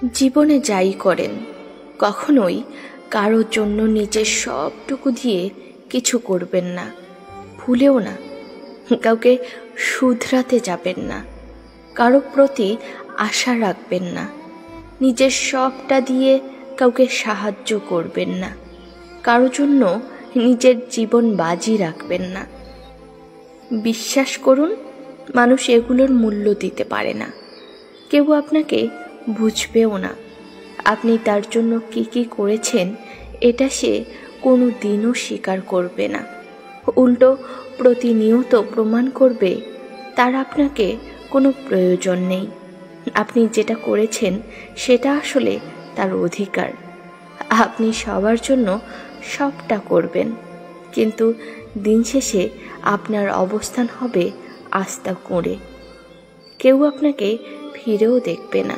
জীবনে যাই করেন, কখনোই কারোর জন্য নিজের সবটুকু দিয়ে কিছু করবেন না, ভুলেও না। কাউকে শুধরাতে যাবেন না, কারো প্রতি আশা রাখবেন না, নিজের সবটা দিয়ে কাউকে সাহায্য করবেন না, কারো জন্য নিজের জীবন বাজি রাখবেন না। বিশ্বাস করুন, মানুষ এগুলোর মূল্য দিতে পারে না। কেউ আপনাকে বুঝবেও না। আপনি তার জন্য কি কি করেছেন এটা সে কোনো দিনও স্বীকার করবে না। উল্টো প্রতিনিয়ত প্রমাণ করবে তার আপনাকে কোনো প্রয়োজন নেই। আপনি যেটা করেছেন সেটা আসলে তার অধিকার। আপনি সবার জন্য সবটা করবেন, কিন্তু দিন শেষে আপনার অবস্থান হবে আস্থা কুঁড়ে। কেউ আপনাকে ফিরেও দেখবে না।